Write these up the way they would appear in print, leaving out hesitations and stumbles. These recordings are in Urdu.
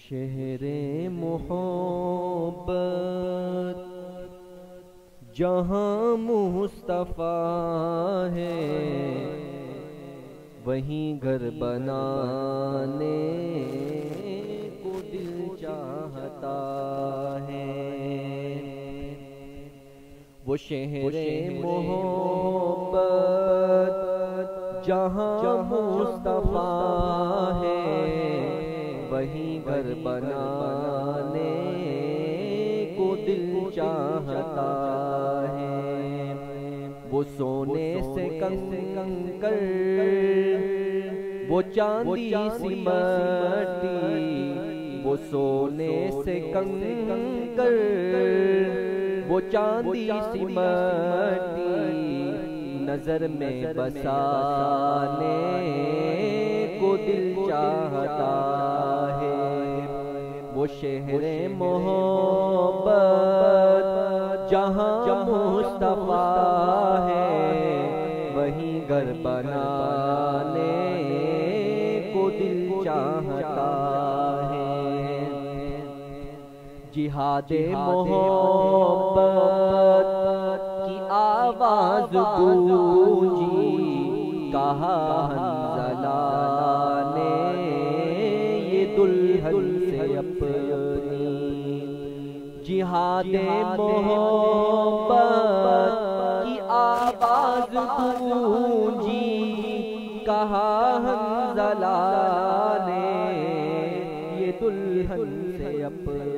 شہر محبت جہاں مصطفیٰ ہے، وہیں گھر بنانے کو دل چاہتا ہے۔ وہ شہر محبت جہاں مصطفیٰ ہے، وہیں گھر بنانے کو دل چاہتا ہے۔ وہ سونے سے کنکر، وہ چاندی سی مٹی، وہ سونے سے کنکر، وہ چاندی سی مٹی، نظر میں بسانے کو دل چاہتا ہے۔ وہ شہر محبت جہاں مصطفیٰ ہے، وہیں گھر بنانے کو دل چاہتا ہے۔ جہاد محبت کی آواز گونجی، کہا حنظلہ نے یہ دلہن سے اپنی۔ جہاد محبت کی آواز گونجی، کہا حنظلہ نے یہ دلہن سے اپنی۔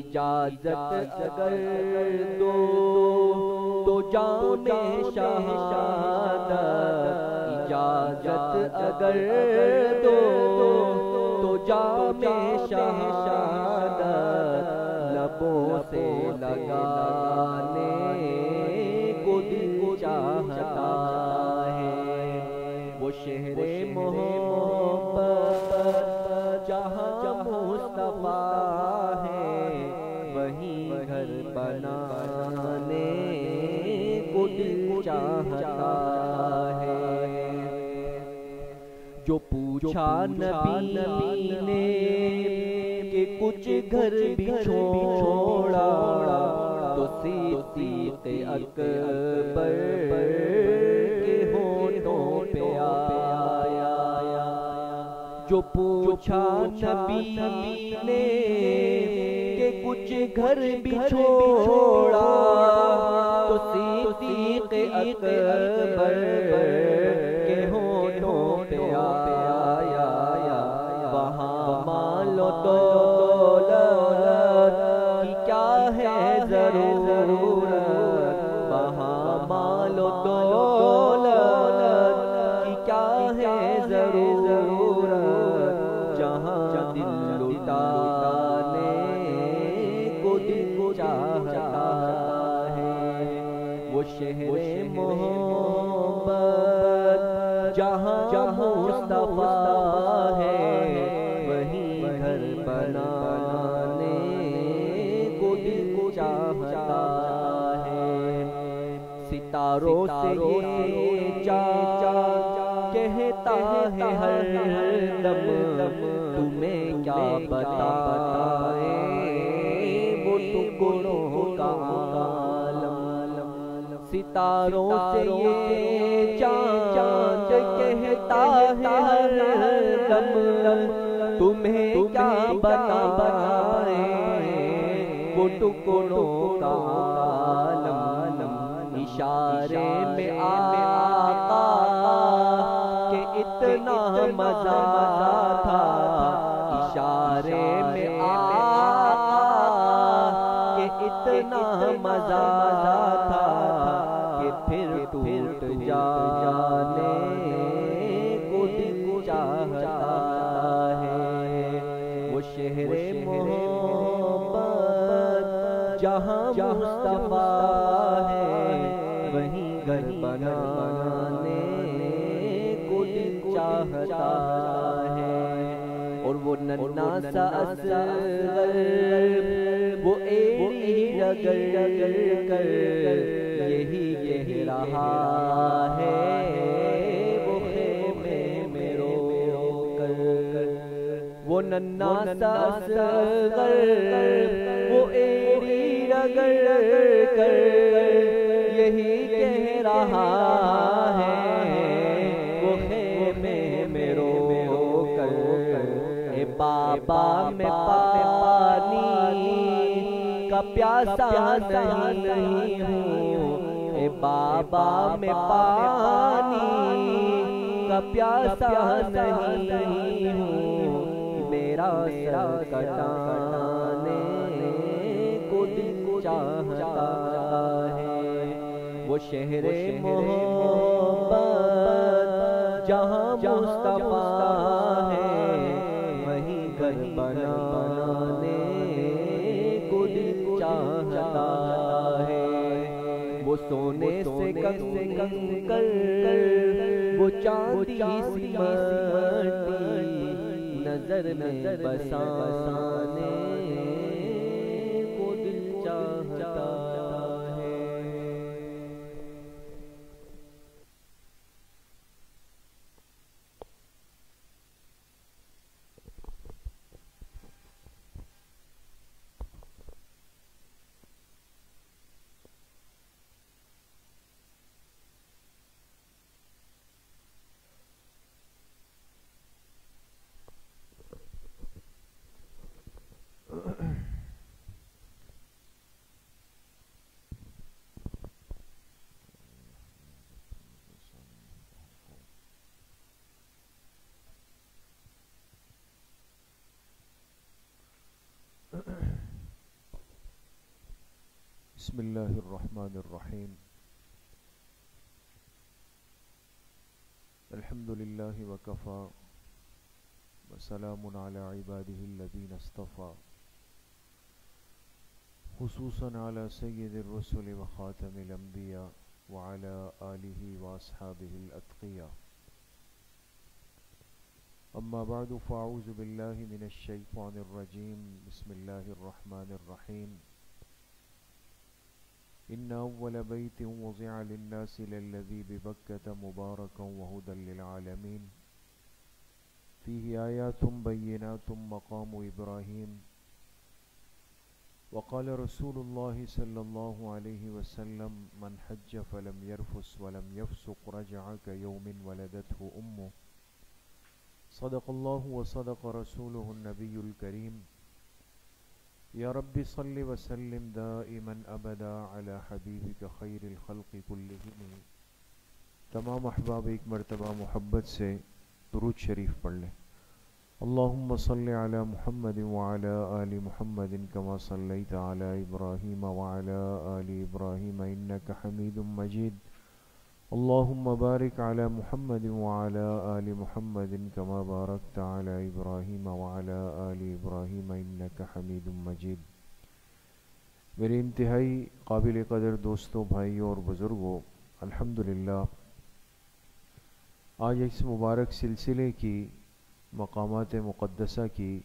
اجازت اگر دو تو جام شہادت، اجازت اگر دو تو جام شہادت، لبوں سے لگانے کو دل چاہتا ہے۔ وہ شہر محبت جہاں مصطفیٰ ہے، وہیں گھر بنانے کو دل چاہتا ہے۔ جو پوچھا نبی نے کہ کچھ گھر بھی چھوڑا، تو صدیق اکبر کے ہونٹوں پہ آیا۔ جو پوچھا نبی نے کہ کچھ گھر بھی چھوڑا، تو صدیق اکبر کے ہونٹوں پہ آیا۔ وہاں مال و دولت کی کیا ہے ضرورت، وہاں مال و دولت کی کیا ہے ضرورت، جہاں دل لٹانے کو دل چاہتا ہے۔ وہ شہر محبت جہاں مصطفیٰ ہے، وہیں گھر بنانے کو دل چاہتا ہے۔ ستاروں سے یہ چاند کہتا ہے ہر دم، تمہیں کیا بتائے وہ ٹکڑوں کا عالم۔ ستاروں سے یہ چاند کہتا ہے ہر دم، تمہیں کیا بتائے وہ ٹکڑوں کا عالم۔ اشارے میں آقا کہ اتنا مزہ تھا، اشارے میں آقا کہ اتنا مزہ تھا، کہ پھر ٹوٹ جانے کو دل چاہتا ہے۔ وہ شہر محبت جہاں مصطفیٰ ہے، وہیں گھر بنانے کو دل چاہتا ہے۔ اور وہ ننھا سا اصغر، وہ ایڑی رگڑ کر یہی کہہ رہا ہے، وہ خیمے میں رو کر۔ وہ ننا سا اصغر وہ ایڑی رگڑ کر یہی کہہ رہا ہے، وہ خیمے میں رو کر اے بابا میں پانی کا پیاسا نہیں ہوں، اے بابا میں پانی کا پیاسا نہیں ہوں، میرا سر کٹانے کو دل چاہتا ہے، وہ شہر محبت جہاں مصطفیٰ ہے، وہیں گھر بنانے کو دل چاہتا ہے، وہ سونے سے کنگن کر وہ چاندی سی مٹی نظر میں بسانے کو دل چاہتا ہے۔ بسم اللہ الرحمن الرحیم، الحمد للہ وکفا وسلام علی عبادہ الذین اصطفى، خصوصاً علی سید الرسل وخاتم الانبیاء وعلی آلہ واصحابہ الاتقیاء، اما بعد فاعوذ باللہ من الشیطان الرجیم، بسم اللہ الرحمن الرحیم، ان اول بیت وضع للناس للذی ببکة مبارکا وہدى للعالمین، فیہ آیات بینات مقام ابراہیم، وقال رسول اللہ صلی اللہ علیہ وسلم من حج فلم يرفث ولم يفسق رجع كيوم ولدته امه، صدق اللہ وصدق رسولہ النبی الکریم، یا رب صل وسلم دائما ابدا علی حبیبک خیر الخلق کلہم۔ تمام احباب ایک مرتبہ محبت سے درود شریف پڑھ لیں۔ اللہم صل علی محمد وعلی آل محمد کما صلیت علی ابراہیم وعلی آل ابراہیم انک حمید مجید، اللہم بارک علی محمد وعلی آل محمد کما بارکت علی ابراہیم وعلی آل ابراہیم انک حمید مجید۔ میرے انتہائی قابل قدر دوستوں، بھائیوں اور بزرگوں، الحمدللہ آج اس مبارک سلسلے کی مقامات مقدسہ کی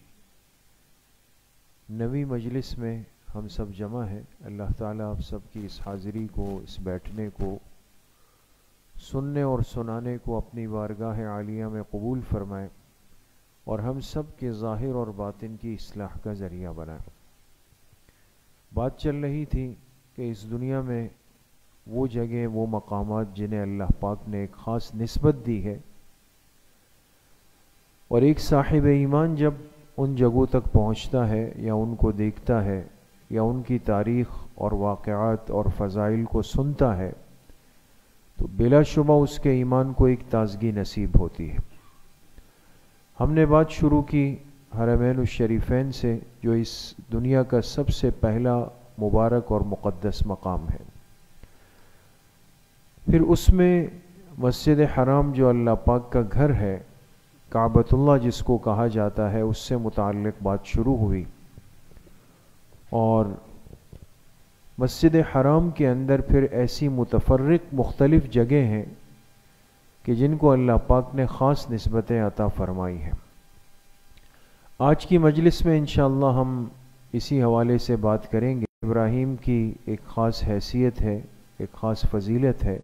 نویں مجلس میں ہم سب جمع ہیں۔ اللہ تعالیٰ آپ سب کی اس حاضری کو، اس بیٹھنے کو، سننے اور سنانے کو اپنی بارگاہ عالیہ میں قبول فرمائے، اور ہم سب کے ظاہر اور باطن کی اصلاح کا ذریعہ بنائے۔ بات چل رہی تھی کہ اس دنیا میں وہ جگہ، وہ مقامات جنہیں اللہ پاک نے ایک خاص نسبت دی ہے، اور ایک صاحب ایمان جب ان جگہوں تک پہنچتا ہے یا ان کو دیکھتا ہے یا ان کی تاریخ اور واقعات اور فضائل کو سنتا ہے تو بلا شبہ اس کے ایمان کو ایک تازگی نصیب ہوتی ہے۔ ہم نے بات شروع کی حرمین الشریفین سے، جو اس دنیا کا سب سے پہلا مبارک اور مقدس مقام ہے۔ پھر اس میں مسجد حرام جو اللہ پاک کا گھر ہے، کعبۃ اللہ جس کو کہا جاتا ہے، اس سے متعلق بات شروع ہوئی، اور مسجد حرام کے اندر پھر ایسی متفرق مختلف جگہیں ہیں کہ جن کو اللہ پاک نے خاص نسبتیں عطا فرمائی ہیں۔ آج کی مجلس میں انشاءاللہ ہم اسی حوالے سے بات کریں گے۔ ابراہیم کی ایک خاص حیثیت ہے، ایک خاص فضیلت ہے۔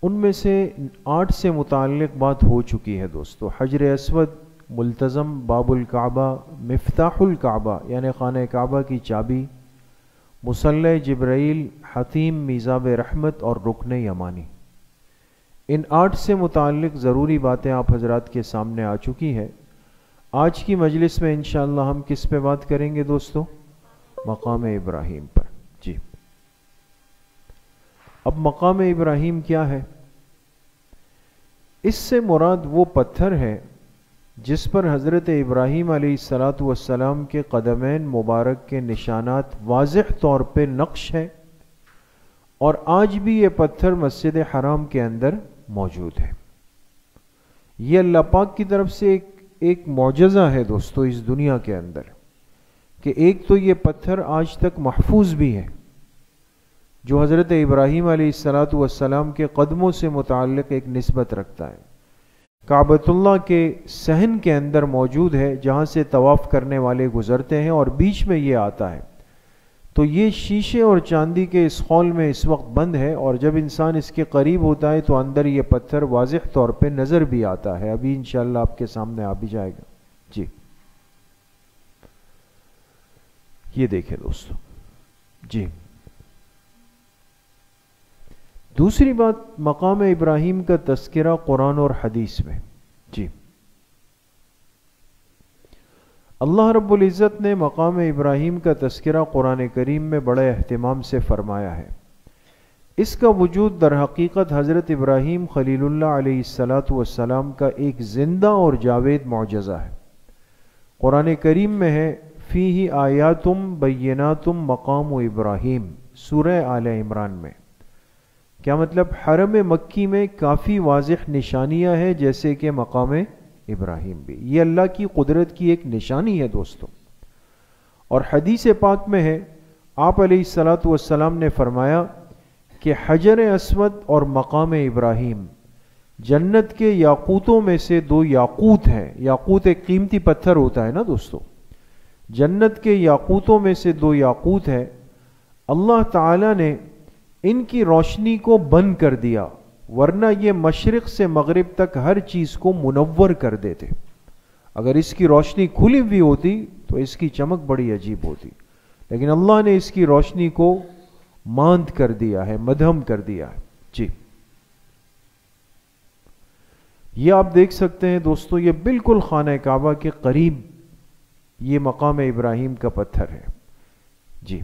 ان میں سے 8 سے متعلق بات ہو چکی ہے دوستو. حجر اسود، ملتزم، باب الکعبہ، مفتاح الکعبہ یعنی خانہ کعبہ کی چابی، مصلی جبرائیل، حتیم میزاب رحمت اور رکن یمانی. ان 8 سے متعلق ضروری باتیں آپ حضرات کے سامنے آ چکی ہے. آج کی مجلس میں انشاءاللہ ہم کس پہ بات کریں گے دوستو؟ مقام ابراہیم پر. جی، اب مقام ابراہیم کیا ہے؟ اس سے مراد وہ پتھر ہے جس پر حضرت ابراہیم علیہ السلام کے قدمین مبارک کے نشانات واضح طور پہ نقش ہے، اور آج بھی یہ پتھر مسجد حرام کے اندر موجود ہے. یہ اللہ پاک کی طرف سے ایک معجزہ ہے دوستو اس دنیا کے اندر، کہ ایک تو یہ پتھر آج تک محفوظ بھی ہے جو حضرت ابراہیم علیہ السلام کے قدموں سے متعلق ایک نسبت رکھتا ہے. کعبۃ اللہ کے صحن کے اندر موجود ہے جہاں سے طواف کرنے والے گزرتے ہیں، اور بیچ میں یہ آتا ہے. تو یہ شیشے اور چاندی کے اس خول میں اس وقت بند ہے، اور جب انسان اس کے قریب ہوتا ہے تو اندر یہ پتھر واضح طور پہ نظر بھی آتا ہے. ابھی انشاءاللہ آپ کے سامنے آ بھی جائے گا. جی، یہ دیکھیں دوستو. جی، دوسری بات، مقام ابراہیم کا تذکرہ قرآن اور حدیث میں. جی، اللہ رب العزت نے مقام ابراہیم کا تذکرہ قرآن کریم میں بڑے اہتمام سے فرمایا ہے. اس کا وجود در حقیقت حضرت ابراہیم خلیل اللہ علیہ السلام کا ایک زندہ اور جاوید معجزہ ہے. قرآن کریم میں ہے فیہ آیاتم بیناتم مقام ابراہیم، سورہ آل عمران میں. کیا مطلب؟ حرم مکی میں کافی واضح نشانیاں ہیں جیسے کہ مقام ابراہیم بھی. یہ اللہ کی قدرت کی ایک نشانی ہے دوستو. اور حدیث پاک میں ہے آپ علیہ السلام نے فرمایا کہ حجر اسود اور مقام ابراہیم جنت کے یاقوتوں میں سے 2 یاقوت ہیں. یاقوت ایک قیمتی پتھر ہوتا ہے نا دوستو. جنت کے یاقوتوں میں سے 2 یاقوت ہے. اللہ تعالی نے ان کی روشنی کو بند کر دیا، ورنہ یہ مشرق سے مغرب تک ہر چیز کو منور کر دیتے. اگر اس کی روشنی کھلی ہوئی ہوتی تو اس کی چمک بڑی عجیب ہوتی، لیکن اللہ نے اس کی روشنی کو ماند کر دیا ہے، مدھم کر دیا ہے. جی، یہ آپ دیکھ سکتے ہیں دوستو، یہ بالکل خانہ کعبہ کے قریب یہ مقام ابراہیم کا پتھر ہے. جی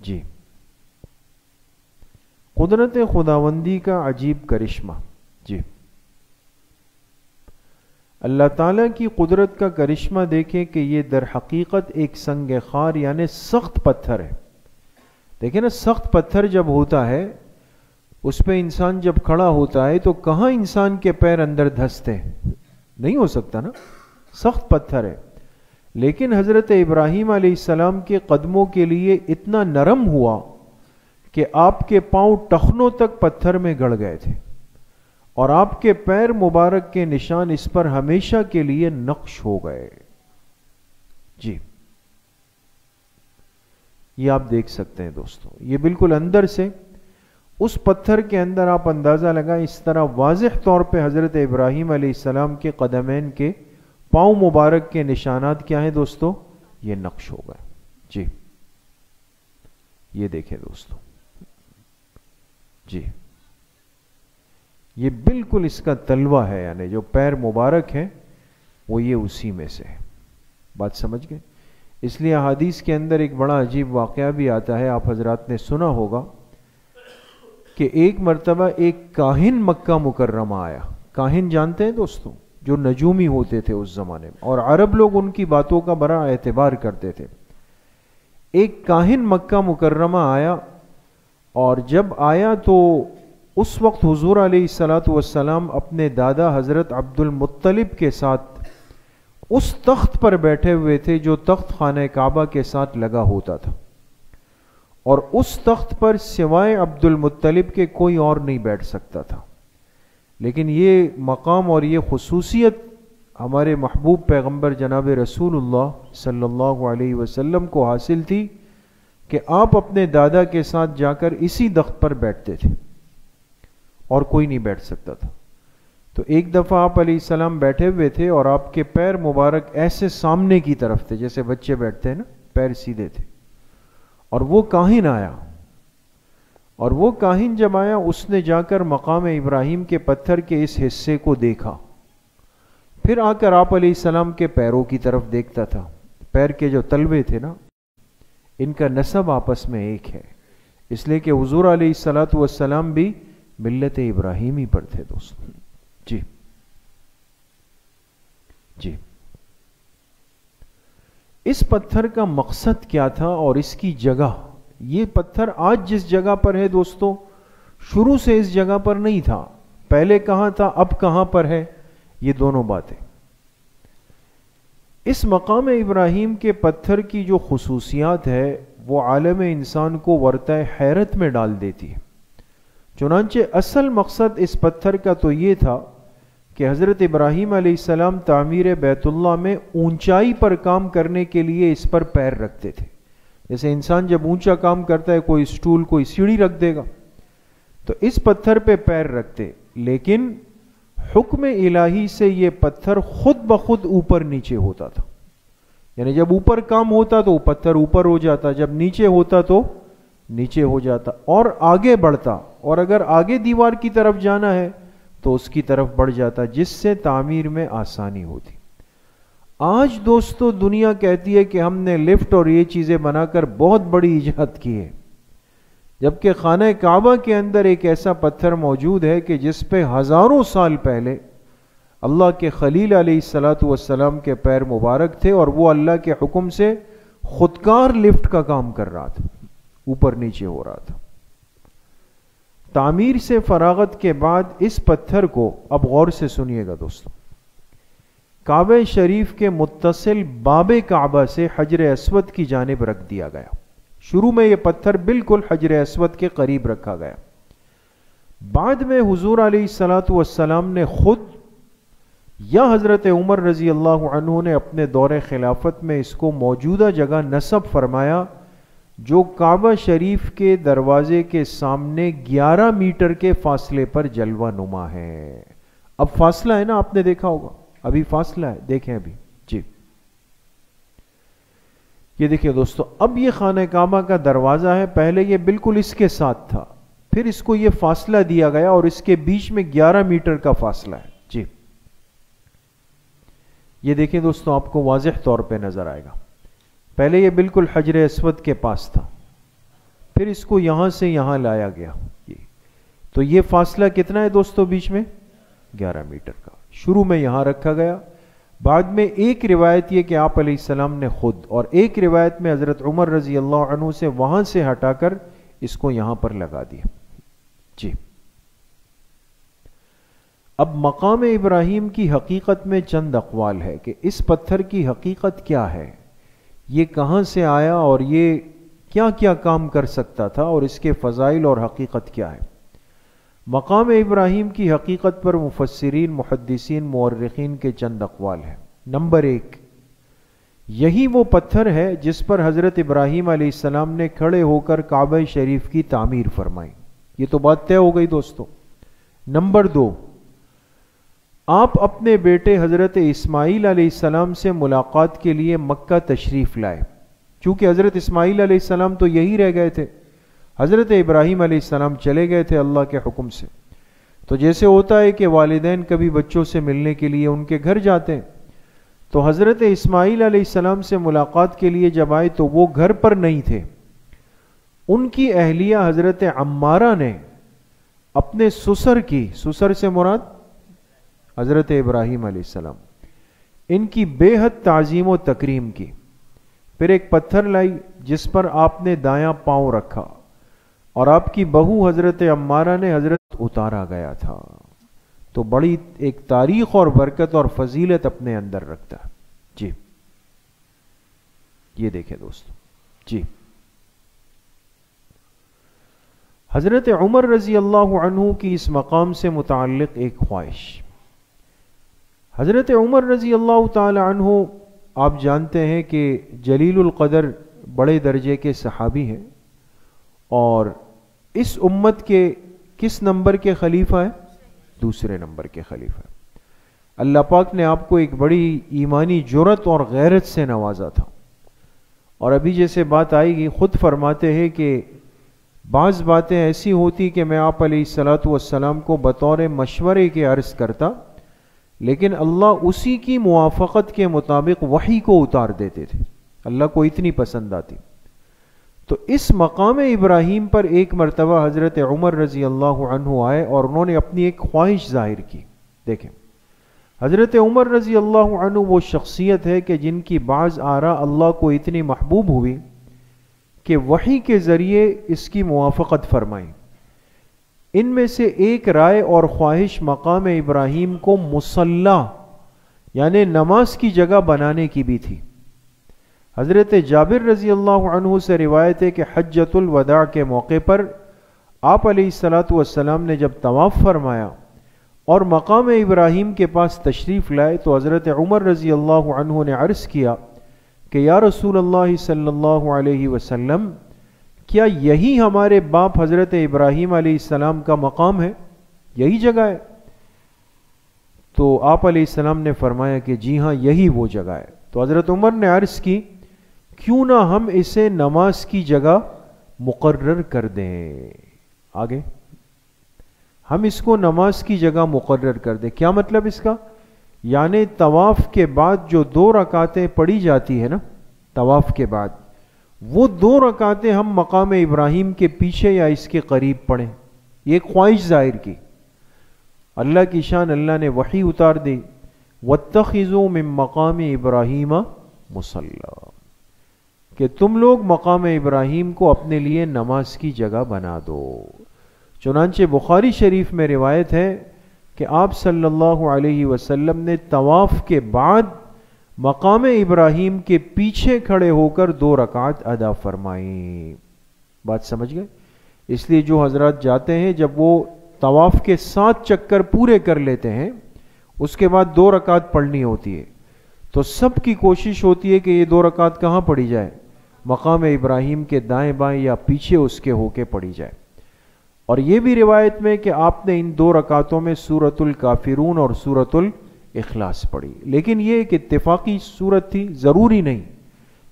جی، قدرت خداوندی کا عجیب کرشمہ. جی، اللہ تعالیٰ کی قدرت کا کرشمہ دیکھیں کہ یہ در حقیقت ایک سنگ خار یعنی سخت پتھر ہے. دیکھیں نا، سخت پتھر جب ہوتا ہے اس پہ انسان جب کھڑا ہوتا ہے تو کہاں انسان کے پیر اندر دھستے ہیں؟ نہیں ہو سکتا نا، سخت پتھر ہے. لیکن حضرت ابراہیم علیہ السلام کے قدموں کے لیے اتنا نرم ہوا کہ آپ کے پاؤں ٹخنوں تک پتھر میں گڑ گئے تھے، اور آپ کے پیر مبارک کے نشان اس پر ہمیشہ کے لیے نقش ہو گئے. جی، یہ آپ دیکھ سکتے ہیں دوستو. یہ بالکل اندر سے اس پتھر کے اندر آپ اندازہ لگائیں، اس طرح واضح طور پہ حضرت ابراہیم علیہ السلام کے قدمین کے پاؤں مبارک کے نشانات کیا ہیں دوستو؟ یہ نقش ہو گئے. جی، یہ دیکھیں دوستو. جی، یہ بالکل اس کا تلوہ ہے، یعنی جو پیر مبارک ہیں وہ یہ اسی میں سے ہے. بات سمجھ گئے؟ اس لیے حدیث کے اندر ایک بڑا عجیب واقعہ بھی آتا ہے، آپ حضرات نے سنا ہوگا کہ ایک مرتبہ ایک کاہن مکہ مکرمہ آیا. کاہن جانتے ہیں دوستو؟ جو نجومی ہوتے تھے اس زمانے میں، اور عرب لوگ ان کی باتوں کا بڑا اعتبار کرتے تھے. ایک کاہن مکہ مکرمہ آیا، اور جب آیا تو اس وقت حضور علیہ السلام اپنے دادا حضرت عبد المطلب کے ساتھ اس تخت پر بیٹھے ہوئے تھے جو تخت خانہ کعبہ کے ساتھ لگا ہوتا تھا، اور اس تخت پر سوائے عبد المطلب کے کوئی اور نہیں بیٹھ سکتا تھا. لیکن یہ مقام اور یہ خصوصیت ہمارے محبوب پیغمبر جناب رسول اللہ صلی اللہ علیہ وسلم کو حاصل تھی کہ آپ اپنے دادا کے ساتھ جا کر اسی درخت پر بیٹھتے تھے اور کوئی نہیں بیٹھ سکتا تھا. تو ایک دفعہ آپ علیہ السلام بیٹھے ہوئے تھے اور آپ کے پیر مبارک ایسے سامنے کی طرف تھے جیسے بچے بیٹھتے ہیں نا, پیر سیدھے تھے. اور وہ کاہن آیا, اور وہ کاہن جب آیا اس نے جا کر مقام ابراہیم کے پتھر کے اس حصے کو دیکھا, پھر آ کر آپ علیہ السلام کے پیروں کی طرف دیکھتا تھا. پیر کے جو تلوے تھے نا, ان کا نسب آپس میں ایک ہے, اس لیے کہ حضور علیہ الصلوۃ والسلام بھی ملت ابراہیمی پر تھے دوست. جی جی, اس پتھر کا مقصد کیا تھا اور اس کی جگہ, یہ پتھر آج جس جگہ پر ہے دوستو, شروع سے اس جگہ پر نہیں تھا. پہلے کہاں تھا, اب کہاں پر ہے, یہ دونوں باتیں. اس مقام ابراہیم کے پتھر کی جو خصوصیات ہے وہ عالم انسان کو ورطہ حیرت میں ڈال دیتی ہے. چنانچہ اصل مقصد اس پتھر کا تو یہ تھا کہ حضرت ابراہیم علیہ السلام تعمیر بیت اللہ میں اونچائی پر کام کرنے کے لیے اس پر پیر رکھتے تھے. جیسے انسان جب اونچا کام کرتا ہے, کوئی سٹول کوئی سیڑھی رکھ دے گا, تو اس پتھر پہ پیر رکھتے. لیکن حکم الہی سے یہ پتھر خود بخود اوپر نیچے ہوتا تھا. یعنی جب اوپر کام ہوتا تو پتھر اوپر ہو جاتا, جب نیچے ہوتا تو نیچے ہو جاتا اور آگے بڑھتا, اور اگر آگے دیوار کی طرف جانا ہے تو اس کی طرف بڑھ جاتا, جس سے تعمیر میں آسانی ہوتی. آج دوستو دنیا کہتی ہے کہ ہم نے لفٹ اور یہ چیزیں بنا کر بہت بڑی ایجاد کی ہے, جبکہ خانہ کعبہ کے اندر ایک ایسا پتھر موجود ہے کہ جس پہ ہزاروں سال پہلے اللہ کے خلیل علیہ الصلوۃ والسلام کے پیر مبارک تھے, اور وہ اللہ کے حکم سے خودکار لفٹ کا کام کر رہا تھا, اوپر نیچے ہو رہا تھا. تعمیر سے فراغت کے بعد اس پتھر کو, اب غور سے سنیے گا دوستو, کعبہ شریف کے متصل باب کعبہ سے حجر اسود کی جانب رکھ دیا گیا. شروع میں یہ پتھر بالکل حجر اسود کے قریب رکھا گیا. بعد میں حضور علیہ الصلوۃ والسلام نے خود یا حضرت عمر رضی اللہ عنہ نے اپنے دور خلافت میں اس کو موجودہ جگہ نصب فرمایا, جو کعبہ شریف کے دروازے کے سامنے 11 میٹر کے فاصلے پر جلوہ نما ہے. اب فاصلہ ہے نا, آپ نے دیکھا ہوگا, ابھی فاصلہ ہے, دیکھیں ابھی. جی, یہ دیکھیں دوستو, اب یہ خانہ کعبہ کا دروازہ ہے, پہلے یہ بالکل اس کے ساتھ تھا, پھر اس کو یہ فاصلہ دیا گیا اور اس کے بیچ میں 11 میٹر کا فاصلہ ہے. جی, یہ دیکھیں دوستو, آپ کو واضح طور پہ نظر آئے گا. پہلے یہ بالکل حجر اسود کے پاس تھا, پھر اس کو یہاں سے یہاں لایا گیا. تو یہ فاصلہ کتنا ہے دوستو بیچ میں, 11 میٹر کا. شروع میں یہاں رکھا گیا, بعد میں ایک روایت یہ کہ آپ علیہ السلام نے خود, اور ایک روایت میں حضرت عمر رضی اللہ عنہ سے وہاں سے ہٹا کر اس کو یہاں پر لگا دیا. جی, اب مقام ابراہیم کی حقیقت میں چند اقوال ہے کہ اس پتھر کی حقیقت کیا ہے, یہ کہاں سے آیا اور یہ کیا کیا کام کر سکتا تھا, اور اس کے فضائل اور حقیقت کیا ہے. مقام ابراہیم کی حقیقت پر مفسرین, محدثین, مورخین کے چند اقوال ہیں. نمبر 1, یہی وہ پتھر ہے جس پر حضرت ابراہیم علیہ السلام نے کھڑے ہو کر کعبہ شریف کی تعمیر فرمائی. یہ تو بات طے ہو گئی دوستو. نمبر 2, آپ اپنے بیٹے حضرت اسماعیل علیہ السلام سے ملاقات کے لیے مکہ تشریف لائے. چونکہ حضرت اسماعیل علیہ السلام تو یہی رہ گئے تھے, حضرت ابراہیم علیہ السلام چلے گئے تھے اللہ کے حکم سے. تو جیسے ہوتا ہے کہ والدین کبھی بچوں سے ملنے کے لیے ان کے گھر جاتے ہیں, تو حضرت اسماعیل علیہ السلام سے ملاقات کے لیے جب آئے تو وہ گھر پر نہیں تھے. ان کی اہلیہ حضرت عمارہ نے اپنے سسر کی, سسر سے مراد حضرت ابراہیم علیہ السلام, ان کی بے حد تعظیم و تکریم کی. پھر ایک پتھر لائی جس پر آپ نے دایاں پاؤں رکھا, اور آپ کی بہو حضرت عمارہ نے حضرت اتارا گیا تھا. تو بڑی ایک تاریخ اور برکت اور فضیلت اپنے اندر رکھتا ہے. جی, یہ دیکھیں دوستو. جی, حضرت عمر رضی اللہ عنہ کی اس مقام سے متعلق ایک خواہش. حضرت عمر رضی اللہ تعالی عنہ آپ جانتے ہیں کہ جلیل القدر, بڑے درجے کے صحابی ہیں اور اس امت کے کس نمبر کے خلیفہ ہیں؟ دوسرے نمبر کے خلیفہ ہیں۔ اللہ پاک نے آپ کو ایک بڑی ایمانی جرأت اور غیرت سے نوازا تھا، اور ابھی جیسے بات آئے گی خود فرماتے ہیں کہ بعض باتیں ایسی ہوتی کہ میں آپ علیہ الصلاۃ والسلام کو بطور مشورے کے عرض کرتا، لیکن اللہ اسی کی موافقت کے مطابق وحی کو اتار دیتے تھے، اللہ کو اتنی پسند آتی۔ تو اس مقام ابراہیم پر ایک مرتبہ حضرت عمر رضی اللہ عنہ آئے اور انہوں نے اپنی ایک خواہش ظاہر کی۔ دیکھیں، حضرت عمر رضی اللہ عنہ وہ شخصیت ہے کہ جن کی بعض آراء اللہ کو اتنی محبوب ہوئی کہ وحی کے ذریعے اس کی موافقت فرمائی۔ ان میں سے ایک رائے اور خواہش مقام ابراہیم کو مصلی یعنی نماز کی جگہ بنانے کی بھی تھی۔ حضرت جابر رضی اللہ عنہ سے روایت ہے کہ حجۃ الوداع کے موقع پر آپ علیہ الصلاۃ والسلام نے جب طواف فرمایا اور مقام ابراہیم کے پاس تشریف لائے تو حضرت عمر رضی اللہ عنہ نے عرض کیا کہ یا رسول اللہ صلی اللہ علیہ وسلم، کیا یہی ہمارے باپ حضرت ابراہیم علیہ السلام کا مقام ہے، یہی جگہ ہے؟ تو آپ علیہ السلام نے فرمایا کہ جی ہاں، یہی وہ جگہ ہے۔ تو حضرت عمر نے عرض کی کیوں نہ ہم اسے نماز کی جگہ مقرر کر دیں، آگے ہم اس کو نماز کی جگہ مقرر کر دیں۔ کیا مطلب اس کا؟ یعنی طواف کے بعد جو 2 رکعتیں پڑھی جاتی ہے نا، طواف کے بعد وہ 2 رکعتیں ہم مقام ابراہیم کے پیچھے یا اس کے قریب پڑھیں۔ یہ ایک خواہش ظاہر کی، اللہ کی شان، اللہ نے وحی اتار دی، وَاتَّخِذُوا مِن مَّقَامِ إِبْرَاهِيمَ مُصَلًّى، کہ تم لوگ مقام ابراہیم کو اپنے لیے نماز کی جگہ بنا دو۔ چنانچہ بخاری شریف میں روایت ہے کہ آپ صلی اللہ علیہ وسلم نے طواف کے بعد مقام ابراہیم کے پیچھے کھڑے ہو کر 2 رکعت ادا فرمائیں۔ بات سمجھ گئے؟ اس لیے جو حضرات جاتے ہیں جب وہ طواف کے 7 چکر پورے کر لیتے ہیں اس کے بعد 2 رکعت پڑھنی ہوتی ہے، تو سب کی کوشش ہوتی ہے کہ یہ 2 رکعت کہاں پڑھی جائے؟ مقام ابراہیم کے دائیں بائیں یا پیچھے اس کے ہو کے پڑھی جائے۔ اور یہ بھی روایت میں کہ آپ نے ان 2 رکعتوں میں سورۃ الکافرون اور سورۃ الاخلاص پڑھی، لیکن یہ ایک اتفاقی صورت تھی، ضروری نہیں۔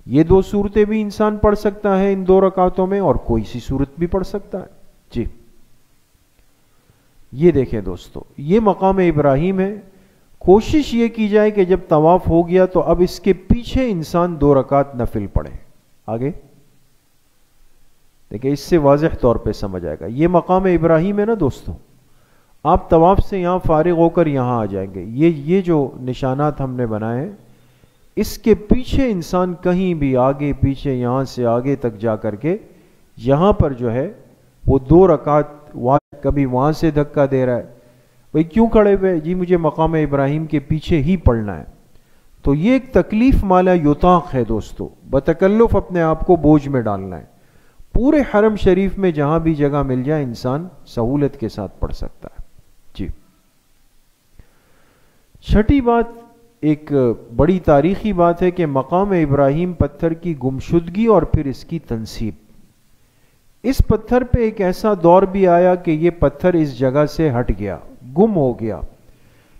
یہ 2 صورتیں بھی انسان پڑھ سکتا ہے ان 2 رکعتوں میں، اور کوئی سی صورت بھی پڑھ سکتا ہے۔ جی یہ دیکھیں دوستو، یہ مقام ابراہیم ہے۔ کوشش یہ کی جائے کہ جب طواف ہو گیا تو اب اس کے پیچھے انسان 2 رکعت نفل پڑھے۔ آگے دیکھیں، اس سے واضح طور پہ سمجھ آئے گا۔ یہ مقام ابراہیم ہے نا دوستو، آپ طواف سے یہاں فارغ ہو کر یہاں آ جائیں گے، یہ جو نشانات ہم نے بنائے ہیں اس کے پیچھے انسان کہیں بھی آگے پیچھے یہاں سے آگے تک جا کر کے یہاں پر جو ہے وہ 2 رکعت، کبھی وہاں سے دھکا دے رہا ہے، بھئی کیوں کھڑے ہوئے؟ جی مجھے مقام ابراہیم کے پیچھے ہی پڑھنا ہے۔ تو یہ ایک تکلیف مالا یطاق ہے دوستو، بتکلف اپنے آپ کو بوجھ میں ڈالنا ہے۔ پورے حرم شریف میں جہاں بھی جگہ مل جائے انسان سہولت کے ساتھ پڑھ سکتا ہے۔ جی چھٹی بات، ایک بڑی تاریخی بات ہے کہ مقام ابراہیم پتھر کی گمشدگی اور پھر اس کی تنصیب۔ اس پتھر پہ ایک ایسا دور بھی آیا کہ یہ پتھر اس جگہ سے ہٹ گیا، گم ہو گیا،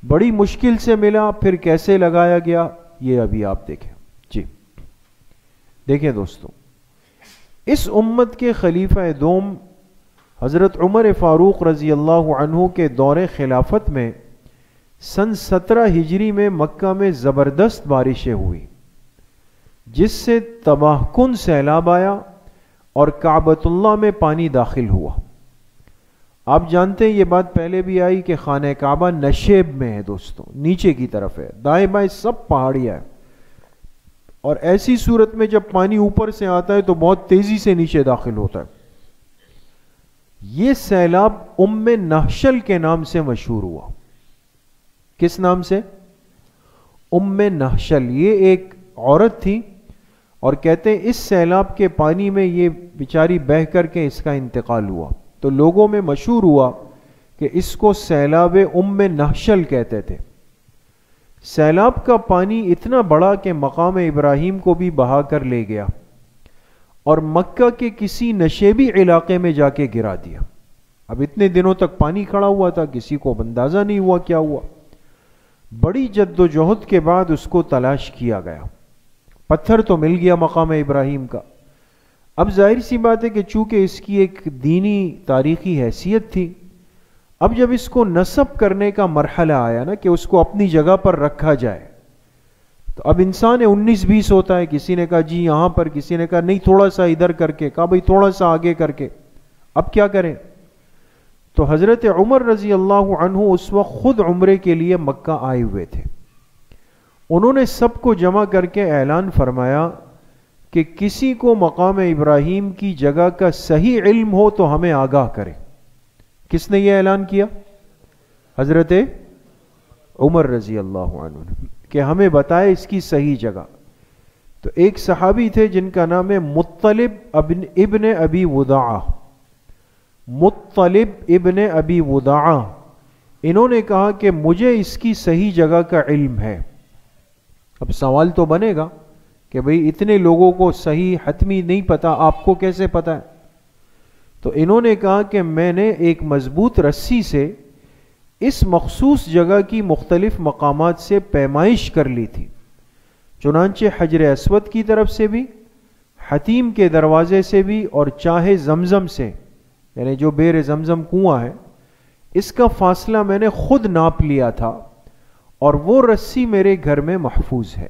بڑی مشکل سے ملا، پھر کیسے لگایا گیا یہ ابھی آپ دیکھیں۔ جی دیکھیں دوستو، اس امت کے خلیفہ دوم حضرت عمر فاروق رضی اللہ عنہ کے دور خلافت میں سن 17 ہجری میں مکہ میں زبردست بارشیں ہوئی، جس سے تباہ کن سیلاب آیا اور کعبۃ اللہ میں پانی داخل ہوا۔ آپ جانتے ہیں یہ بات پہلے بھی آئی کہ خانہ کعبہ نشیب میں ہے دوستو، نیچے کی طرف ہے، دائیں بائیں سب پہاڑیاں ہے، اور ایسی صورت میں جب پانی اوپر سے آتا ہے تو بہت تیزی سے نیچے داخل ہوتا ہے۔ یہ سیلاب ام نحشل کے نام سے مشہور ہوا۔ کس نام سے؟ ام نحشل۔ یہ ایک عورت تھی اور کہتے ہیں اس سیلاب کے پانی میں یہ بیچاری بہہ کر کے اس کا انتقال ہوا، تو لوگوں میں مشہور ہوا کہ اس کو سیلاب ام نحشل کہتے تھے۔ سیلاب کا پانی اتنا بڑا کہ مقام ابراہیم کو بھی بہا کر لے گیا۔ اور مکہ کے کسی نشیبی علاقے میں جا کے گرا دیا. اب اتنے دنوں تک پانی کھڑا ہوا تھا، کسی کو اندازہ نہیں ہوا کیا ہوا. بڑی جد و جہد کے بعد اس کو تلاش کیا گیا، پتھر تو مل گیا مقام ابراہیم کا. اب ظاہر سی بات ہے کہ چونکہ اس کی ایک دینی تاریخی حیثیت تھی، اب جب اس کو نصب کرنے کا مرحلہ آیا نا کہ اس کو اپنی جگہ پر رکھا جائے، تو اب انسان 19-20 ہوتا ہے. کسی نے کہا جی یہاں پر، کسی نے کہا نہیں تھوڑا سا ادھر کر کے، کہا بھئی تھوڑا سا آگے کر کے. اب کیا کریں؟ تو حضرت عمر رضی اللہ عنہ اس وقت خود عمرے کے لیے مکہ آئے ہوئے تھے. انہوں نے سب کو جمع کر کے اعلان فرمایا کہ کسی کو مقام ابراہیم کی جگہ کا صحیح علم ہو تو ہمیں آگاہ کرے. کس نے یہ اعلان کیا؟ حضرت عمر رضی اللہ عنہ نے، کہ ہمیں بتائے اس کی صحیح جگہ. تو ایک صحابی تھے جن کا نام ہے مطلب ابن ابی وداعہ. مطلب ابن ابی وداعہ، انہوں نے کہا کہ مجھے اس کی صحیح جگہ کا علم ہے. اب سوال تو بنے گا کہ بھئی اتنے لوگوں کو صحیح حتمی نہیں پتا، آپ کو کیسے پتا ہے؟ تو انہوں نے کہا کہ میں نے ایک مضبوط رسی سے اس مخصوص جگہ کی مختلف مقامات سے پیمائش کر لی تھی. چنانچہ حجر اسود کی طرف سے بھی، حتیم کے دروازے سے بھی، اور چاہے زمزم سے، یعنی جو بیر زمزم کنواں ہے، اس کا فاصلہ میں نے خود ناپ لیا تھا، اور وہ رسی میرے گھر میں محفوظ ہے.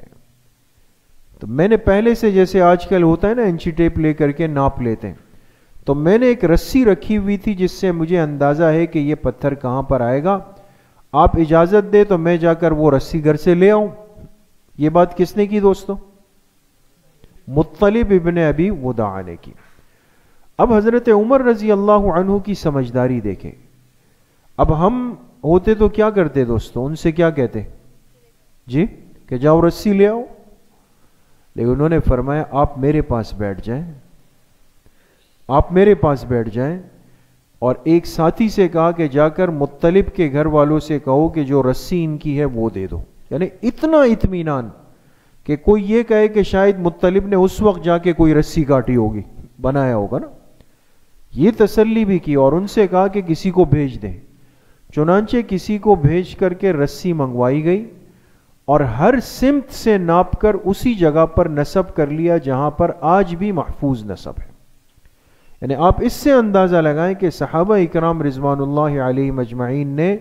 تو میں نے پہلے سے، جیسے آج کل ہوتا ہے نا انچی ٹیپ لے کر کے ناپ لیتے ہیں، تو میں نے ایک رسی رکھی ہوئی تھی جس سے مجھے اندازہ ہے کہ یہ پتھر کہاں پر آئے گا. آپ اجازت دے تو میں جا کر وہ رسی گھر سے لے آؤں. یہ بات کس نے کی دوستو؟ مطلب ابن ابی وداعہ نے کی. اب حضرت عمر رضی اللہ عنہ کی سمجھداری دیکھیں. اب ہم ہوتے تو کیا کرتے دوستو؟ ان سے کیا کہتے جی کہ جاؤ رسی لے آؤ. لیکن انہوں نے فرمایا آپ میرے پاس بیٹھ جائیں، آپ میرے پاس بیٹھ جائیں. اور ایک ساتھی سے کہا کہ جا کر مطلب کے گھر والوں سے کہو کہ جو رسی ان کی ہے وہ دے دو. یعنی اتنا اطمینان کہ کوئی یہ کہے کہ شاید مطلب نے اس وقت جا کے کوئی رسی کاٹی ہوگی، بنایا ہوگا نا. یہ تسلی بھی کی اور ان سے کہا کہ کسی کو بھیج دیں. چنانچہ کسی کو بھیج کر کے رسی منگوائی گئی، اور ہر سمت سے ناپ کر اسی جگہ پر نصب کر لیا جہاں پر آج بھی محفوظ نصب ہے. یعنی آپ اس سے اندازہ لگائیں کہ صحابہ اکرام رضوان اللہ علیہم اجمعین نے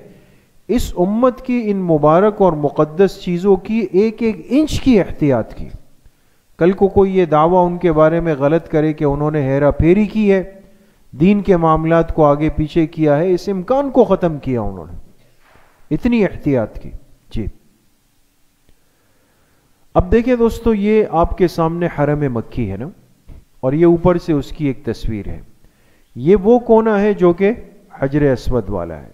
اس امت کی ان مبارک اور مقدس چیزوں کی ایک ایک انچ کی احتیاط کی. کل کو کوئی یہ دعویٰ ان کے بارے میں غلط کرے کہ انہوں نے ہیرا پھیری کی ہے، دین کے معاملات کو آگے پیچھے کیا ہے، اس امکان کو ختم کیا انہوں نے. اتنی احتیاط کی. جی اب دیکھیں دوستو، یہ آپ کے سامنے حرم مکی ہے نا، اور یہ اوپر سے اس کی ایک تصویر ہے. یہ وہ کونا ہے جو کہ حجر اسود والا ہے.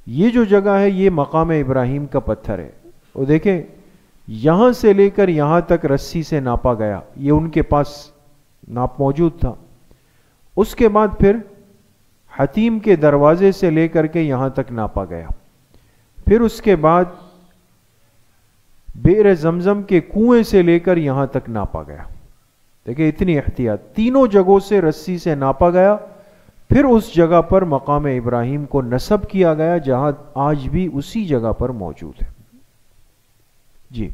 یہ جو جگہ ہے یہ مقام ابراہیم کا پتھر ہے. وہ دیکھیں یہاں سے لے کر یہاں تک رسی سے ناپا گیا، یہ ان کے پاس ناپ موجود تھا. اس کے بعد پھر حتیم کے دروازے سے لے کر کے یہاں تک ناپا گیا. پھر اس کے بعد بئر زمزم کے کنویں سے لے کر یہاں تک ناپا گیا. دیکھیں اتنی احتیاط، تینوں جگہوں سے رسی سے ناپا گیا. پھر اس جگہ پر مقام ابراہیم کو نصب کیا گیا جہاں آج بھی اسی جگہ پر موجود ہے. جی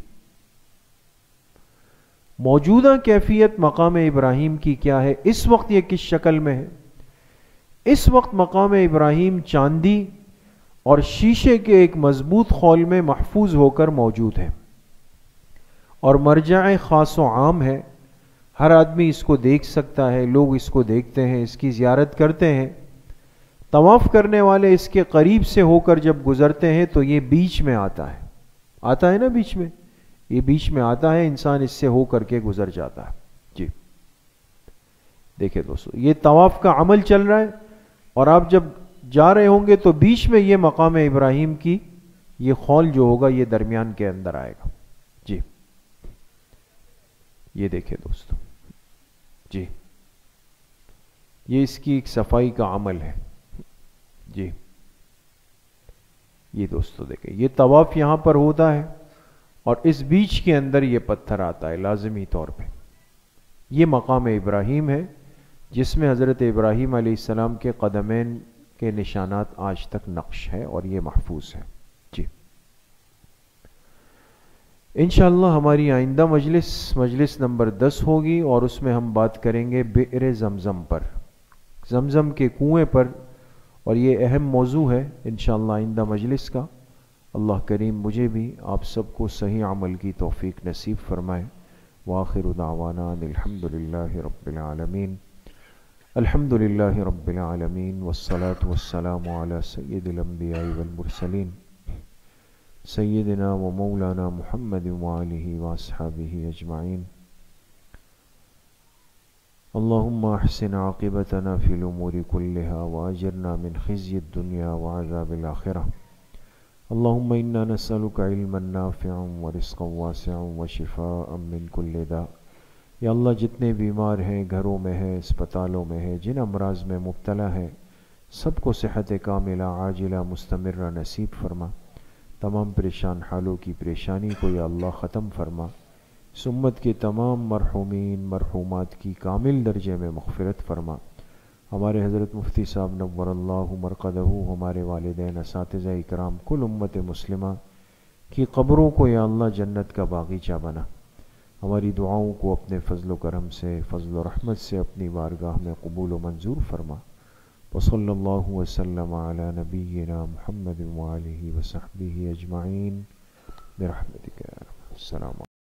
موجودہ کیفیت مقام ابراہیم کی کیا ہے؟ اس وقت یہ کس شکل میں ہے؟ اس وقت مقام ابراہیم چاندی اور شیشے کے ایک مضبوط خول میں محفوظ ہو کر موجود ہے، اور مرجع خاص و عام ہے. ہر آدمی اس کو دیکھ سکتا ہے، لوگ اس کو دیکھتے ہیں، اس کی زیارت کرتے ہیں. طواف کرنے والے اس کے قریب سے ہو کر جب گزرتے ہیں تو یہ بیچ میں آتا ہے نا، بیچ میں، یہ بیچ میں آتا ہے، انسان اس سے ہو کر کے گزر جاتا ہے. جی دیکھیں دوستو، یہ طواف کا عمل چل رہا ہے، اور آپ جب جا رہے ہوں گے تو بیچ میں یہ مقام ابراہیم کی یہ خول جو ہوگا یہ درمیان کے اندر آئے گا. جی یہ دیکھیں دوستو، جی یہ اس کی ایک صفائی کا عمل ہے. جی یہ دوستو دیکھیں، یہ طواف یہاں پر ہوتا ہے، اور اس بیچ کے اندر یہ پتھر آتا ہے لازمی طور پہ. یہ مقام ابراہیم ہے جس میں حضرت ابراہیم علیہ السلام کے قدمین کے نشانات آج تک نقش ہے اور یہ محفوظ ہے. جی انشاءاللہ ہماری آئندہ مجلس نمبر 10 ہوگی اور اس میں ہم بات کریں گے بئر زمزم پر، زمزم کے کنویں پر، اور یہ اہم موضوع ہے انشاءاللہ آئندہ مجلس کا. اللہ کریم مجھے بھی آپ سب کو صحیح عمل کی توفیق نصیب فرمائے. وآخر دعوانا الحمدللہ رب العالمین. الحمدللہ رب العالمین والصلاة والسلام علی سید الانبیاء والمرسلین سیدنا و مولانا محمد وآلہ واصحابہ اجمعین. اللہم احسن عاقبتنا فی الامور کلہا واجرنا من خزی الدنیا وعذاب الآخرہ. اللہم انا نسألک علما نافعا ورزقا واسعا وشفاء من کل داء. یا اللہ جتنے بیمار ہیں، گھروں میں ہیں، اسپتالوں میں ہیں، جن امراض میں مبتلا ہیں، سب کو صحت کاملہ عاجلہ مستمرہ نصیب فرما. تمام پریشان حالوں کی پریشانی کو یا اللہ ختم فرما. اس امت کے تمام مرحومین مرحومات کی کامل درجے میں مغفرت فرما. ہمارے حضرت مفتی صاحب نور اللہ مرقدہ، ہمارے والدین، اساتذہ اکرام، کل امت مسلمہ کی قبروں کو یا اللہ جنت کا باغیچہ بنا. ہماری دعاؤں کو اپنے فضل و کرم سے، فضل و رحمت سے اپنی بارگاہ میں قبول و منظور فرما. وصلی اللہ وسلم علی نبینا محمد وآلہ وصحبہ اجمعین برحمتک یا ارحم الراحمین. السلام علیکم.